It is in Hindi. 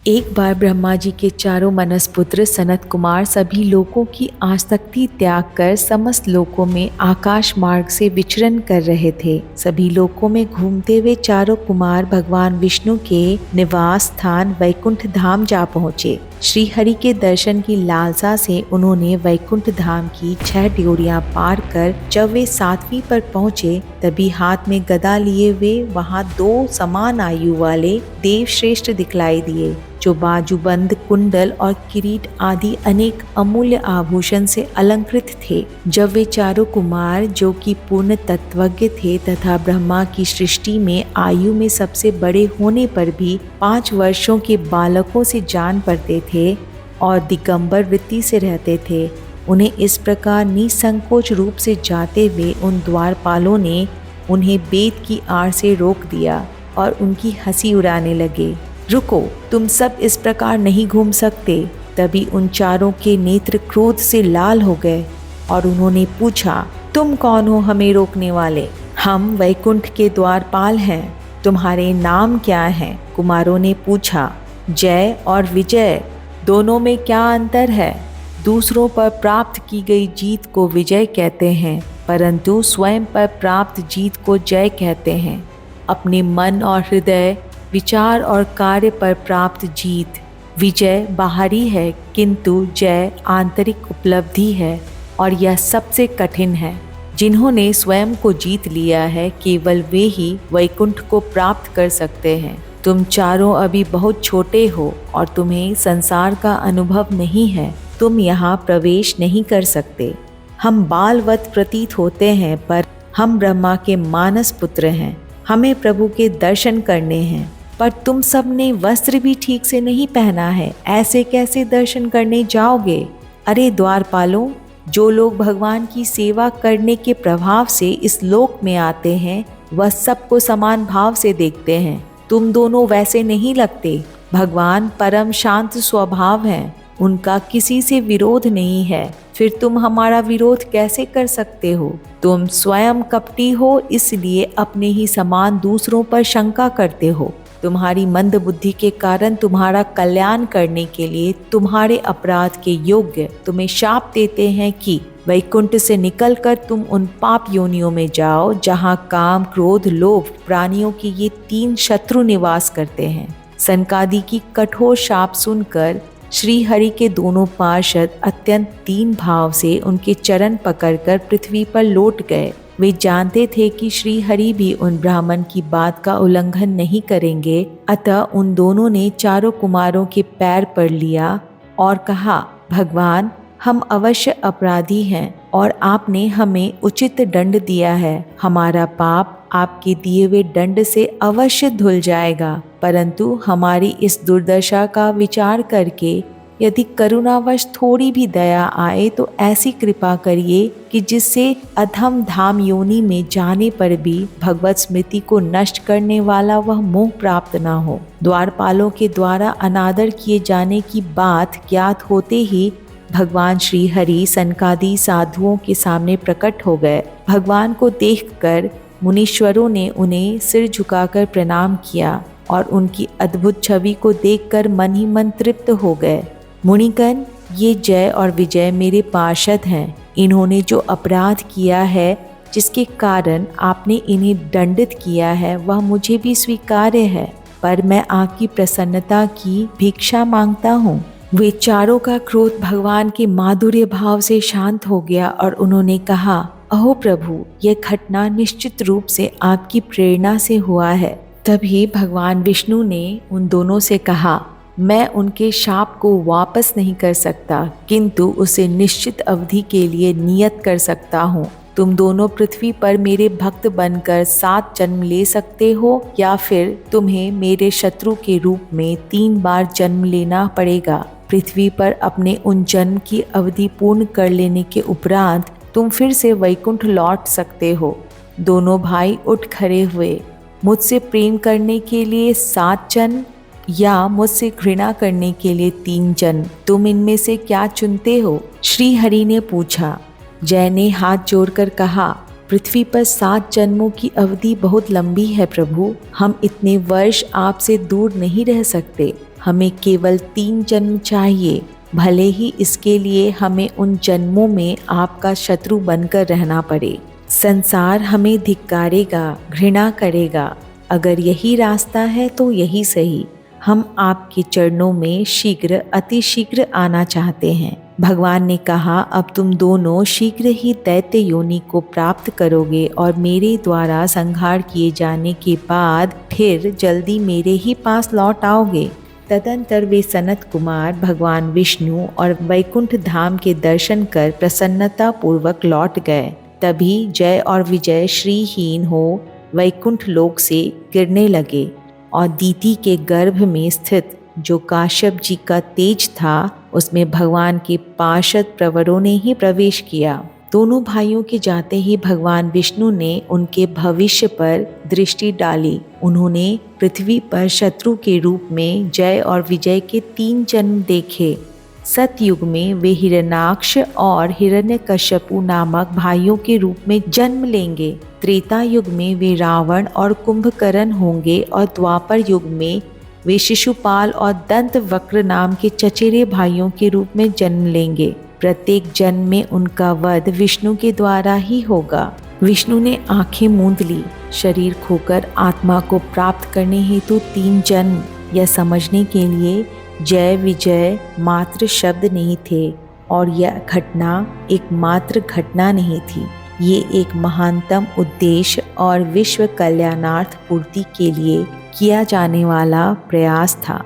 एक बार ब्रह्मा जी के चारों मनसपुत्र सनत कुमार सभी लोकों की आसक्ति त्याग कर समस्त लोकों में आकाश मार्ग से विचरण कर रहे थे। सभी लोकों में घूमते हुए चारों कुमार भगवान विष्णु के निवास स्थान वैकुंठ धाम जा पहुँचे। श्री हरि के दर्शन की लालसा से उन्होंने वैकुंठ धाम की 6 ड्योरियां पार कर जब वे 7वीं पर पहुँचे तभी हाथ में गदा लिए हुए वहां 2 समान आयु वाले देव श्रेष्ठ दिखलाई दिए, जो बाजूबंद, कुंडल और किरीट आदि अनेक अमूल्य आभूषण से अलंकृत थे। जब वे चारों कुमार, जो कि पूर्ण तत्वज्ञ थे तथा ब्रह्मा की सृष्टि में आयु में सबसे बड़े होने पर भी 5 वर्षों के बालकों से जान पड़ते थे और दिगंबर वृत्ति से रहते थे, उन्हें इस प्रकार निसंकोच रूप से जाते हुए उन द्वारपालों ने उन्हें बेद की आड़ से रोक दिया और उनकी हंसी उड़ाने लगे। रुको, तुम सब इस प्रकार नहीं घूम सकते। तभी उन चारों के नेत्र क्रोध से लाल हो गए और उन्होंने पूछा, तुम कौन हो हमें रोकने वाले? हम वैकुंठ के द्वारपाल हैं। तुम्हारे नाम क्या हैं? कुमारों ने पूछा। जय और विजय, दोनों में क्या अंतर है? दूसरों पर प्राप्त की गई जीत को विजय कहते हैं, परंतु स्वयं पर प्राप्त जीत को जय कहते हैं। अपने मन और हृदय, विचार और कार्य पर प्राप्त जीत विजय बाहरी है, किंतु जय आंतरिक उपलब्धि है और यह सबसे कठिन है। जिन्होंने स्वयं को जीत लिया है, केवल वे ही वैकुंठ को प्राप्त कर सकते हैं। तुम चारों अभी बहुत छोटे हो और तुम्हें संसार का अनुभव नहीं है। तुम यहाँ प्रवेश नहीं कर सकते। हम बालवत प्रतीत होते हैं, पर हम ब्रह्मा के मानस पुत्र हैं। हमें प्रभु के दर्शन करने हैं, पर तुम सब ने वस्त्र भी ठीक से नहीं पहना है। ऐसे कैसे दर्शन करने जाओगे? अरे द्वारपालों, जो लोग भगवान की सेवा करने के प्रभाव से इस लोक में आते हैं, वह सबको समान भाव से देखते हैं। तुम दोनों वैसे नहीं लगते। भगवान परम शांत स्वभाव हैं, उनका किसी से विरोध नहीं है। फिर तुम हमारा विरोध कैसे कर सकते हो? तुम स्वयं कपटी हो, इसलिए अपने ही समान दूसरों पर शंका करते हो। तुम्हारी मंद बुद्धि के कारण तुम्हारा कल्याण करने के लिए तुम्हारे अपराध के योग्य तुम्हें शाप देते हैं कि वैकुंठ से निकलकर तुम उन पाप योनियों में जाओ जहाँ काम, क्रोध, लोभ प्राणियों की ये 3 शत्रु निवास करते हैं। सनकादि की कठोर शाप सुनकर श्री हरि के दोनों पार्षद अत्यंत दीन भाव से उनके चरण पकड़कर पृथ्वी पर लौट गए। वे जानते थे कि श्री हरि भी उन ब्राह्मण की बात का उल्लंघन नहीं करेंगे, अतः उन दोनों ने चारों कुमारों के पैर पड़ लिया और कहा, भगवान, हम अवश्य अपराधी हैं और आपने हमें उचित दंड दिया है। हमारा पाप आपके दिए हुए दंड से अवश्य धुल जाएगा, परंतु हमारी इस दुर्दशा का विचार करके यदि करुणावश थोड़ी भी दया आए तो ऐसी कृपा करिए कि जिससे अधम धाम योनि में जाने पर भी भगवत स्मृति को नष्ट करने वाला वह मोह प्राप्त न हो। द्वारपालों के द्वारा अनादर किए जाने की बात ज्ञात होते ही भगवान श्री हरि सनकादि साधुओं के सामने प्रकट हो गए। भगवान को देखकर मुनीश्वरों ने उन्हें सिर झुकाकर प्रणाम किया और उनकी अद्भुत छवि को देखकर मन ही मन तृप्त हो गए। मुनिगण, ये जय और विजय मेरे पार्षद हैं। इन्होंने जो अपराध किया है, जिसके कारण आपने इन्हें दंडित किया है, वह मुझे भी स्वीकार्य है, पर मैं आपकी प्रसन्नता की भिक्षा मांगता हूँ। वे चारों का क्रोध भगवान के माधुर्य भाव से शांत हो गया और उन्होंने कहा, अहो प्रभु, यह घटना निश्चित रूप से आपकी प्रेरणा से हुआ है। तभी भगवान विष्णु ने उन दोनों से कहा, मैं उनके शाप को वापस नहीं कर सकता, किंतु उसे निश्चित अवधि के लिए नियत कर सकता हूँ। तुम दोनों पृथ्वी पर मेरे भक्त बनकर 7 जन्म ले सकते हो, या फिर तुम्हें मेरे शत्रु के रूप में 3 बार जन्म लेना पड़ेगा। पृथ्वी पर अपने उन जन्म की अवधि पूर्ण कर लेने के उपरांत तुम फिर से वैकुंठ लौट सकते हो। दोनों भाई उठ खड़े हुए। मुझसे प्रेम करने के लिए 7 जन्म या मुझसे घृणा करने के लिए 3 जन्म, तुम इनमें से क्या चुनते हो? श्री हरि ने पूछा। जय ने हाथ जोड़कर कहा, पृथ्वी पर 7 जन्मों की अवधि बहुत लंबी है प्रभु। हम इतने वर्ष आपसे दूर नहीं रह सकते। हमें केवल 3 जन्म चाहिए, भले ही इसके लिए हमें उन जन्मों में आपका शत्रु बनकर रहना पड़े। संसार हमें धिक्कारेगा, घृणा करेगा। अगर यही रास्ता है तो यही सही। हम आपके चरणों में शीघ्र, अति शीघ्र आना चाहते हैं। भगवान ने कहा, अब तुम दोनों शीघ्र ही दैत्य योनि को प्राप्त करोगे और मेरे द्वारा संहार किए जाने के बाद फिर जल्दी मेरे ही पास लौट आओगे। तदंतर वे सनत कुमार भगवान विष्णु और वैकुंठ धाम के दर्शन कर प्रसन्नता पूर्वक लौट गए। तभी जय और विजय श्रीहीन हो वैकुंठ लोक से गिरने लगे और दीति के गर्भ में स्थित जो काश्यप जी का तेज था उसमें भगवान के पार्षद प्रवरों ने ही प्रवेश किया। दोनों भाइयों के जाते ही भगवान विष्णु ने उनके भविष्य पर दृष्टि डाली। उन्होंने पृथ्वी पर शत्रु के रूप में जय और विजय के 3 जन्म देखे। सतयुग में वे हिरण्याक्ष और हिरण्यकश्यपु नामक भाइयों के रूप में जन्म लेंगे। त्रेता युग में वे रावण और कुंभकर्ण होंगे और द्वापर युग में वे शिशुपाल और दंत वक्र नाम के चचेरे भाइयों के रूप में जन्म लेंगे। प्रत्येक जन्म में उनका वध विष्णु के द्वारा ही होगा। विष्णु ने आंखें मूंद ली। शरीर खोकर आत्मा को प्राप्त करने हेतु 3 जन्म, यह समझने के लिए जय विजय मात्र शब्द नहीं थे और यह घटना एक मात्र घटना नहीं थी। ये एक महानतम उद्देश्य और विश्व कल्याणार्थ पूर्ति के लिए किया जाने वाला प्रयास था।